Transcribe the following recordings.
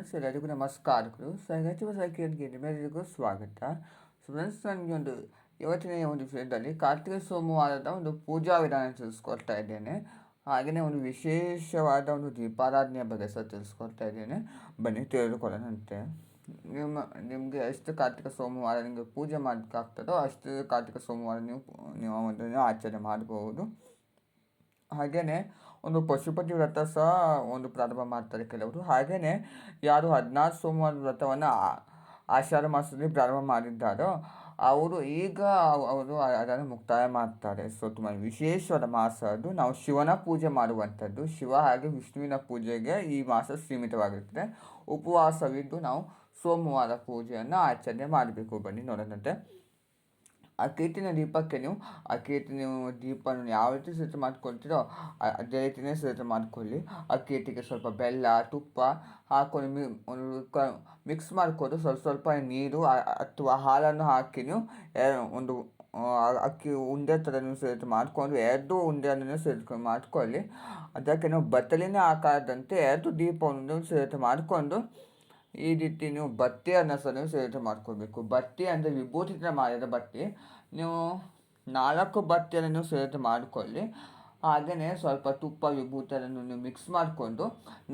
Friends ಎಲ್ಲರಿಗೂ ನಮಸ್ಕಾರಗಳು. ಸಹಜ ಸೈಕಿಯನ್ಗೆ ನಿಮ್ಮೆಲ್ಲರಿಗೂ ಸ್ವಾಗತ. ಫ್ರೆಂಡ್ಸ್, ನನಗೆ ಇವತ್ತಿನ ಒಂದು ವಿಷಯದಲ್ಲಿ ಕಾರ್ತಿಕ ಸೋಮವಾರದ ಒಂದು ಪೂಜಾ ವಿಧಾನ ತಿಳಿಸ್ಕೊಡ್ತಾ ಇದ್ದೇನೆ. ಹಾಗೆಯೇ ಒಂದು ವಿಶೇಷವಾದ ಒಂದು ದೀಪಾರಾಧನೆಯ ಬಗ್ಗೆ ಸಹ ತಿಳಿಸ್ಕೊಡ್ತಾ ಇದ್ದೇನೆ. ಬನ್ನಿ ತಿಳಿದುಕೊಳ್ಳೋಣಂತೆ. ನಿಮಗೆ ಎಷ್ಟು ಕಾರ್ತಿಕ ಸೋಮವಾರ ನಿಮಗೆ ಪೂಜೆ ಮಾಡೋಕ್ಕಾಗ್ತದೋ ಅಷ್ಟು ಕಾರ್ತಿಕ ಸೋಮವಾರ ನೀವು ಒಂದು ಆಚರಣೆ ಮಾಡಬಹುದು. ಹಾಗೆಯೇ ಒಂದು ಪಶುಪತಿ ವ್ರತ ಸಹ ಒಂದು ಪ್ರಾರಂಭ ಮಾಡ್ತಾರೆ ಕೆಲವರು. ಹಾಗೆಯೇ ಯಾರು 16 ಸೋಮವಾರ ವ್ರತವನ್ನು ಆಷಾಢ ಮಾಸದಲ್ಲಿ ಪ್ರಾರಂಭ ಮಾಡಿದ್ದಾರೋ ಅವರು ಅದನ್ನು ಮುಕ್ತಾಯ ಮಾಡ್ತಾರೆ. ಸೊ ತುಂಬ ವಿಶೇಷವಾದ ಮಾಸ ಅದು. ನಾವು ಶಿವನ ಪೂಜೆ ಮಾಡುವಂಥದ್ದು. ಶಿವ ಹಾಗೆ ವಿಷ್ಣುವಿನ ಪೂಜೆಗೆ ಈ ಮಾಸ ಸೀಮಿತವಾಗಿರ್ತದೆ. ಉಪವಾಸವಿದ್ದು ನಾವು ಸೋಮವಾರ ಪೂಜೆಯನ್ನು ಆಚರಣೆ ಮಾಡಬೇಕು. ಬನ್ನಿ ನೋಡೋಣಂತೆ. ಅಕ್ಕೇಟಿನ ದೀಪಕ್ಕೆ ನೀವು ದೀಪವನ್ನು ಯಾವ ರೀತಿ ಸಿದ್ಧ ಮಾಡ್ಕೊಳ್ತೀರೋ ಅದೇ ರೀತಿಯೇ ಸಿದ್ಧ ಮಾಡ್ಕೊಳ್ಳಿ. ಅಕ್ಕೇಟಿಗೆ ಸ್ವಲ್ಪ ಬೆಲ್ಲ, ತುಪ್ಪ ಹಾಕೊಂಡು ಮಿಕ್ಸ್ ಮಾಡಿಕೊಂಡು ಸ್ವಲ್ಪ ನೀರು ಅಥವಾ ಹಾಲನ್ನು ಹಾಕಿ ಒಂದು ಅಕ್ಕಿ ಉಂಡೆ ಥರ ಸಿದ್ಧ ಮಾಡಿಕೊಂಡು 2 ಉಂಡೆಯನ್ನು ಸಿದ್ಧ ಮಾಡಿಕೊಳ್ಳಿ. ಅದಕ್ಕೆ ಬತ್ತಲಿನ ಆಕಾರದಂತೆ 2 ದೀಪವನ್ನು ಸಿದ್ಧ ಮಾಡಿಕೊಂಡು ಈ ರೀತಿ ನೀವು ಬತ್ತಿಯನ್ನು ಸಹ ಸಿದ್ಧ ಮಾಡ್ಕೊಳ್ಬೇಕು. ಬತ್ತಿ ಅಂದರೆ ವಿಭೂತಿಯಿಂದ ಮಾಡಿದ ಬತ್ತಿ. ನೀವು 4 ಬತ್ತಿಯನ್ನು ಸಿದ್ಧ ಮಾಡಿಕೊಳ್ಳಿ. ಹಾಗೆಯೇ ಸ್ವಲ್ಪ ತುಪ್ಪ ವಿಭೂತಿಯನ್ನು ನೀವು ಮಿಕ್ಸ್ ಮಾಡಿಕೊಂಡು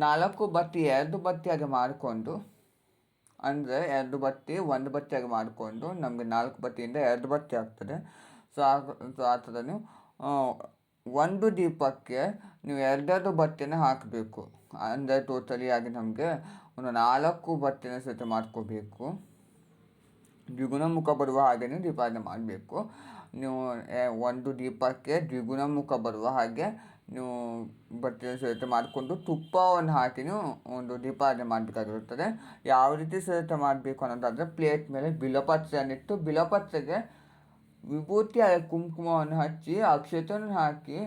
4 ಬತ್ತಿ 2 ಬತ್ತಿಯಾಗಿ ಮಾಡಿಕೊಂಡು, ಅಂದರೆ 2 ಬತ್ತಿ 1 ಬತ್ತಿಯಾಗಿ ಮಾಡಿಕೊಂಡು ನಮಗೆ 4 ಬತ್ತಿಯಿಂದ 2 ಬತ್ತಿ ಆಗ್ತದೆ. ಸೊ ಆ ಥರ ನೀವು ಒಂದು ದೀಪಕ್ಕೆ ನೀವು 2 ಬತ್ತಿಯನ್ನು ಹಾಕಬೇಕು. ಅಂದರೆ ಟೋಟಲಿ ಆಗಿ ನಮಗೆ ಒಂದು 4 ಬತ್ತಿನ ಸಿದ್ಧ ಮಾಡ್ಕೋಬೇಕು. ದ್ವಿಗುಣ ಮುಖ ಬರುವ ಹಾಗೆ ನೀವು ದೀಪಾರಾಧನೆ ಮಾಡಬೇಕು. ನೀವು ಒಂದು ದೀಪಕ್ಕೆ ದ್ವಿಗುಣ ಮುಖ ಬರುವ ಹಾಗೆ ನೀವು ಬತ್ತಿನ ಸಿದ್ಧ ಮಾಡಿಕೊಂಡು ತುಪ್ಪವನ್ನು ಹಾಕಿ ನೀವು ಒಂದು ದೀಪಾರಾಧನೆ ಮಾಡಬೇಕಾಗಿರುತ್ತದೆ. ಯಾವ ರೀತಿ ಸಿದ್ಧ ಮಾಡಬೇಕು ಅನ್ನೋದಾದರೆ, ಪ್ಲೇಟ್ ಮೇಲೆ ಬಿಲ್ವಪತ್ರೆಯನ್ನಿಟ್ಟು ಬಿಲ್ವಪತ್ರೆಗೆ ವಿಭೂತಿ ಕುಂಕುಮವನ್ನು ಹಚ್ಚಿ ಅಕ್ಷತೆಯನ್ನು ಹಾಕಿ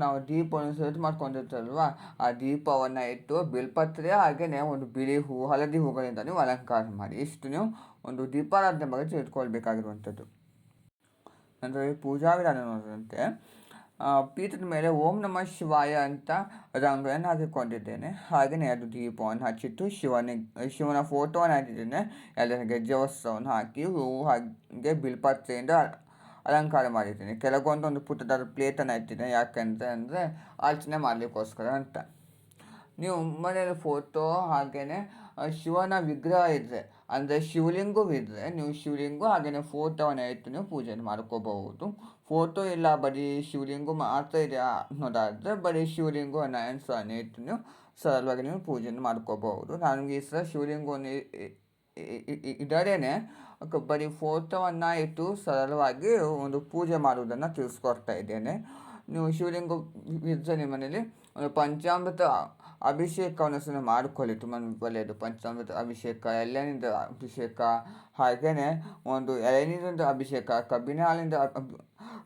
ನಾವು ದೀಪವನ್ನು ಸಿದ್ಧ ಮಾಡ್ಕೊಂಡಿರ್ತೀವಲ್ವ, ಆ ದೀಪವನ್ನು ಇಟ್ಟು ಬಿಲ್ಪತ್ರೆ ಹಾಗೆಯೇ ಒಂದು ಬಿಳಿ ಹೂವು, ಹಳದಿ ಹೂಗಳಿಂದ ನೀವು ಅಲಂಕಾರ ಮಾಡಿ. ಇಷ್ಟು ನೀವು ಒಂದು ದೀಪಾರಾಧನೆ ಬಗ್ಗೆ ತಿಳ್ಕೊಳ್ಬೇಕಾಗಿರುವಂಥದ್ದು. ನಂತರ ಪೂಜಾ ವಿಧಾನ ನೋಡಿದಂತೆ, ಪೀಠದ ಮೇಲೆ ಓಂ ನಮಃ ಶಿವಾಯ ಅಂತ ರಂಗೋಲಿಯನ್ನು ಹಾಕಿಕೊಂಡಿದ್ದೇನೆ. ಹಾಗೆಯೇ 2 ದೀಪವನ್ನು ಹಚ್ಚಿಟ್ಟು ಶಿವನ ಫೋಟೋವನ್ನು ಹಾಕಿದ್ದೇನೆ. ಎಲ್ಲರ ಗೆಜ್ಜೆ ವಸ್ತ್ರವನ್ನು ಹಾಕಿ ಹೂವು ಹಾಗೆ ಬಿಲ್ಪತ್ರೆಯಿಂದ ಅಲಂಕಾರ ಮಾಡಿದ್ದೇನೆ. ಕೆಲವೊಂದೊಂದು ಪುಟ್ಟದಾದ ಪ್ಲೇಟನ್ನು ಇಟ್ಟಿದ್ದೇನೆ. ಯಾಕೆಂದರೆ ಅರ್ಚನೆ ಮಾಡಲಿಕ್ಕೋಸ್ಕರ ಅಂತ. ನೀವು ಮನೆಯಲ್ಲಿ ಫೋಟೋ ಹಾಗೆಯೇ ಶಿವನ ವಿಗ್ರಹ ಇದ್ದರೆ, ಅಂದರೆ ಶಿವಲಿಂಗವಿದ್ದರೆ ನೀವು ಶಿವಲಿಂಗ ಹಾಗೆಯೇ ಫೋಟೋವನ್ನು ಇಟ್ಟು ನೀವು ಪೂಜೆಯನ್ನು ಮಾಡ್ಕೋಬಹುದು. ಫೋಟೋ ಇಲ್ಲ ಬರೀ ಶಿವಲಿಂಗ ಮಾತ್ರ ಇದೆ ಅನ್ನೋದಾದರೆ ಬರೀ ಶಿವಲಿಂಗವನ್ನು ಇಟ್ಟು ನೀವು ಸರಳವಾಗಿ ನೀವು ಪೂಜೆಯನ್ನು ಮಾಡ್ಕೋಬಹುದು. ನನಗೆ ಈ ಸಲ ಶಿವಲಿಂಗವನ್ನು ಇದರೇನೆ ಬರೀ ಫೋಟೋವನ್ನು ಇಟ್ಟು ಸರಳವಾಗಿ ಒಂದು ಪೂಜೆ ಮಾಡುವುದನ್ನು ತಿಳಿಸ್ಕೊಡ್ತಾ ಇದ್ದೇನೆ. ನೀವು ಶಿವಲಿಂಗ ಇದ್ದರೆ ನಿಮ್ಮ ಮನೇಲಿ ಒಂದು ಪಂಚಾಮೃತ ಅಭಿಷೇಕವನ್ನು ಸಹ ಮಾಡಿಕೊಳ್ಳಿ. ತುಂಬ ಒಳ್ಳೆಯದು. ಪಂಚಾಮೃತ ಅಭಿಷೇಕ, ಎಲೆನಿಂದ ಅಭಿಷೇಕ, ಹಾಗೆಯೇ ಒಂದು ಎಳೆನೀರಿಂದ ಅಭಿಷೇಕ, ಕಬ್ಬಿನ ಹಾಲಿಂದ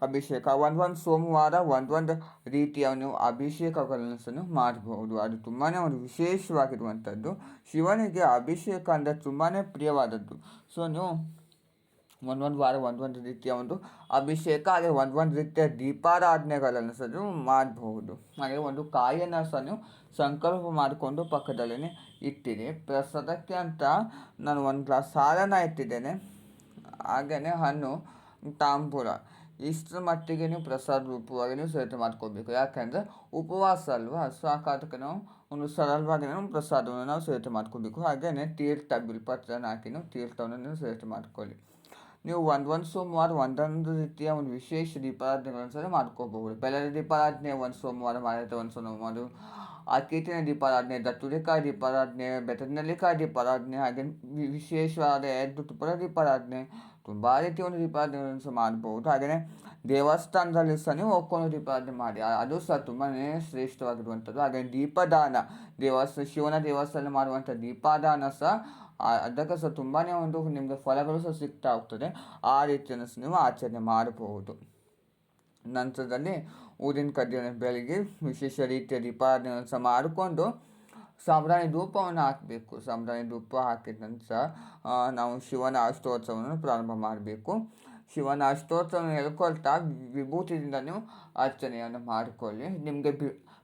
ಅಭಿಷೇಕ, ಒಂದೊಂದು ಸೋಮವಾರ ಒಂದೊಂದು ರೀತಿಯ ನೀವು ಅಭಿಷೇಕಗಳನ್ನು ಸಹ ಮಾಡಬಹುದು. ಅದು ತುಂಬಾ ಒಂದು ವಿಶೇಷವಾಗಿರುವಂಥದ್ದು. ಶಿವನಿಗೆ ಅಭಿಷೇಕ ಅಂದರೆ ತುಂಬಾ ಪ್ರಿಯವಾದದ್ದು. ಸೊ ನೀವು ಒಂದೊಂದು ವಾರ ಒಂದೊಂದು ರೀತಿಯ ಒಂದು ಅಭಿಷೇಕ ಹಾಗೆ ಒಂದೊಂದು ರೀತಿಯ ದೀಪಾರಾಧನೆಗಳನ್ನು ಸಹ ನೀವು ಮಾಡಬಹುದು. ಹಾಗೆ ಒಂದು ಕಾಯಿಯನ್ನು ಸಹ ನೀವು ಸಂಕಲ್ಪ ಮಾಡಿಕೊಂಡು ಪಕ್ಕದಲ್ಲೇ ಇಟ್ಟಿರಿ. ಪ್ರಸಾದಕ್ಕೆ ಅಂತ ನಾನು 1 ಗ್ಲಾಸ್ ಹಾಲನ್ನು ಇಟ್ಟಿದ್ದೇನೆ. ಹಾಗೆಯೇ ಹಣ್ಣು, ತಾಂಬೂಲ, ಇಷ್ಟರ ಮಟ್ಟಿಗೆ ನೀವು ಪ್ರಸಾದ ರೂಪವಾಗಿ ನೀವು ಸಿದ್ಧ ಮಾಡ್ಕೋಬೇಕು. ಯಾಕೆಂದರೆ ಉಪವಾಸ ಅಲ್ವಾ, ಸೊ ಆ ಕಾರಣಕ್ಕೆ ನಾವು ಒಂದು ಸರಳವಾಗಿ ನಾವು ಪ್ರಸಾದವನ್ನು ನಾವು ಸಿದ್ಧ ಮಾಡ್ಕೋಬೇಕು. ಹಾಗೆಯೇ ತೀರ್ಥ ಬಿಲ್ಪತ್ರನ ಹಾಕಿ ನೀವು ತೀರ್ಥವನ್ನು ನೀವು ಸಿದ್ಧ ಮಾಡ್ಕೊಳ್ಳಿ. ನೀವು ಒಂದೊಂದು ಸೋಮವಾರ ಒಂದೊಂದು ರೀತಿಯ ಒಂದು ವಿಶೇಷ ದೀಪಾರಾಧನೆಗಳನ್ನು ಸಹ ಮಾಡ್ಕೋಬಹುದು. ಬೆಲ್ಲದ ದೀಪಾರಾಧನೆ ಒಂದು ಸೋಮವಾರ ಮಾಡಿದ್ರೆ ಒಂದು ಸೋಮವಾರ, ಅಕ್ಕೇಟಿನ ದೀಪಾರಾಧನೆ, ದತ್ತುರಿಕಾಯಿ ದೀಪಾರಾಧನೆ, ಬೆಟ್ಟದ ನೆಲ್ಲಿಕಾಯಿ ದೀಪಾರಾಧನೆ, ಹಾಗೆ ವಿಶೇಷವಾದ 2 ತುಪ್ಪದ ದೀಪಾರಾಧನೆ, ತುಂಬ ರೀತಿಯ ಒಂದು ದೀಪಾರಾಧನೆಗಳನ್ನು ಸಹ ಮಾಡ್ಬೋದು. ಹಾಗೆಯೇ ದೇವಸ್ಥಾನದಲ್ಲಿ ಸಹ ನೀವು ಹೋಗ್ಕೊಂಡು ದೀಪಾರಾಧನೆ ಮಾಡಿ, ಅದು ಸಹ ತುಂಬಾ ಶ್ರೇಷ್ಠವಾಗಿರುವಂಥದ್ದು. ಹಾಗೆ ದೀಪದಾನ, ಶಿವನ ದೇವಸ್ಥಾನ ಮಾಡುವಂಥ ದೀಪದಾನ ಸಹ ಅದಕ್ಕೆ ಸಹ ತುಂಬಾ ಒಂದು ನಿಮಗೆ ಫಲಗಳು ಸಹ ಸಿಗ್ತಾ ಹೋಗ್ತದೆ. ಆ ರೀತಿಯನ್ನು ಸಹ ನೀವು ಆಚರಣೆ ಮಾಡಬಹುದು. ನಂತರದಲ್ಲಿ ಊದಿನ ಕಡ್ಡಿಯನ್ನು ಬೆಳಗ್ಗೆ ವಿಶೇಷ ರೀತಿಯ ದೀಪಾರಾಧನೆಯನ್ನು ಸಹ ಮಾಡಿಕೊಂಡು ಸಾಂಬ್ರಾಣಿ ಧೂಪವನ್ನು ಹಾಕಬೇಕು. ಸಾಂಬ್ರಾಣಿ ಧೂಪ ಹಾಕಿದ ನಂತರ ನಾವು ಶಿವನ ಅಷ್ಟೋತ್ಸವವನ್ನು ಪ್ರಾರಂಭ ಮಾಡಬೇಕು. ಶಿವನ ಅಷ್ಟೋತ್ಸವವನ್ನು ಹೇಳ್ಕೊಳ್ತಾ ವಿಭೂತಿಯಿಂದ ನೀವು ಅರ್ಚನೆಯನ್ನು ಮಾಡಿಕೊಳ್ಳಿ. ನಿಮಗೆ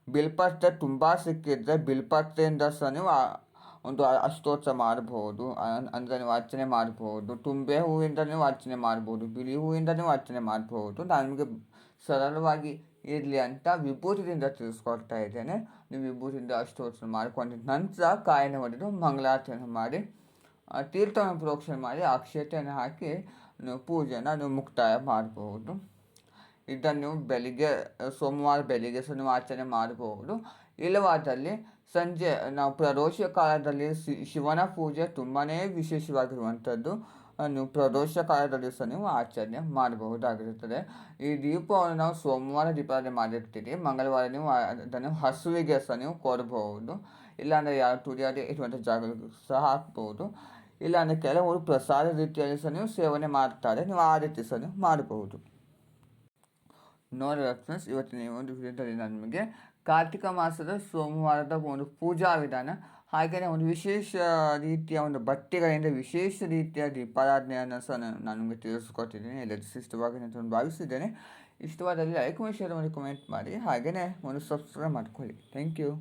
ಬಿಲ್ಪತ್ರೆ ತುಂಬ ಸಿಕ್ಕಿದ್ರೆ ಬಿಲ್ಪತ್ರೆಯಿಂದ ಸಹ ನೀವು ಒಂದು ಅಷ್ಟೋತ್ಸವ ಮಾಡಬಹುದು. ಅಂದರೆ ನೀವು ಅರ್ಚನೆ ಮಾಡಬಹುದು. ತುಂಬೆ ಹೂವಿಂದ ನೀವು ಅರ್ಚನೆ ಮಾಡ್ಬೋದು, ಬಿಳಿ ಹೂವಿಂದ ನೀವು ಅರ್ಚನೆ ಮಾಡಬಹುದು. ನಾನು ನಿಮಗೆ ಸರಳವಾಗಿ ಇರಲಿ ಅಂತ ವಿಭೂತಿಯಿಂದ ತಿಳಿಸ್ಕೊಡ್ತಾ ಇದ್ದೇನೆ. ನೀವು ವಿಭೂತಿಯಿಂದ ಅಷ್ಟೋತ್ಸವ ಮಾಡ್ಕೊಂಡಿದ್ದ ನಂತರ ಕಾಯಿನ ಹೊಡೆದು ಮಂಗಳಾರತಿಯನ್ನು ಮಾಡಿ ತೀರ್ಥವನ್ನು ಪ್ರೋಕ್ಷಣೆ ಮಾಡಿ ಅಕ್ಷತೆಯನ್ನು ಹಾಕಿ ನೀವು ಪೂಜೆಯನ್ನು ನೀವು ಮುಕ್ತಾಯ ಮಾಡಬಹುದು. ಇದನ್ನು ನೀವು ಬೆಳಿಗ್ಗೆ ಸೋಮವಾರ ಬೆಳಿಗ್ಗೆ ಸಹ ನೀವು ಆಚರಣೆ ಮಾಡಬಹುದು. ಇಲ್ಲವಾದಲ್ಲಿ ಸಂಜೆ ನಾವು ಪ್ರದೋಷ ಕಾಲದಲ್ಲಿ ಶಿವನ ಪೂಜೆ ತುಂಬಾ ವಿಶೇಷವಾಗಿರುವಂಥದ್ದು. ನೀವು ಪ್ರದೋಷ ಕಾಲದಲ್ಲಿ ಸಹ ನೀವು ಆಚರಣೆ ಮಾಡಬಹುದಾಗಿರುತ್ತದೆ. ಈ ದೀಪವನ್ನು ನಾವು ಸೋಮವಾರ ದೀಪಾವಳಿ ಮಾಡಿರ್ತೀರಿ, ಮಂಗಳವಾರ ನೀವು ಅದನ್ನು ಹಸುವಿಗೆ ಸಹ ನೀವು ಕೊಡಬಹುದು. ಇಲ್ಲಾಂದರೆ ಯಾರು ತುಳಿಯದೇ ಇರುವಂಥ ಜಾಗಗಳು ಸಹ ಹಾಕ್ಬೋದು. ಇಲ್ಲಾಂದರೆ ಕೆಲವರು ಪ್ರಸಾದ ರೀತಿಯಲ್ಲಿ ಸಹ ನೀವು ಸೇವನೆ ಮಾಡ್ತಾರೆ, ನೀವು ಆ ರೀತಿ ಸಹ ನೀವು ಮಾಡಬಹುದು. ನೋಡಿ ಫ್ರೆಂಡ್ಸ್, ಇವತ್ತಿನ ಈ ಒಂದು ವಿಡಿಯೋದಲ್ಲಿ ನಾನು ನಿಮಗೆ ಕಾರ್ತಿಕ ಮಾಸದ ಸೋಮವಾರದ ಒಂದು ಪೂಜಾ ವಿಧಾನ, ಹಾಗೆಯೇ ಒಂದು ವಿಶೇಷ ರೀತಿಯ ಒಂದು ಬಟ್ಟೆಗಳಿಂದ ವಿಶೇಷ ರೀತಿಯ ದೀಪಾರಾಧನೆಯನ್ನು ಸಹ ನಾನು ನಿಮಗೆ ತಿಳಿಸ್ಕೊಟ್ಟಿದ್ದೀನಿ. ಎಲ್ಲರಿಗೂ ಇಷ್ಟವಾಗಿದೆ ಅಂತ ಭಾವಿಸಿದ್ದೇನೆ. ಇಷ್ಟವಾದಲ್ಲಿ ಲೈಕ್ ಮಾಡಿ, ಶೇರ್ ಮಾಡಿ, ಕಮೆಂಟ್ ಮಾಡಿ, ಹಾಗೆಯೇ ಒಂದು ಸಬ್ಸ್ಕ್ರೈಬ್ ಮಾಡ್ಕೊಳ್ಳಿ. Thank you.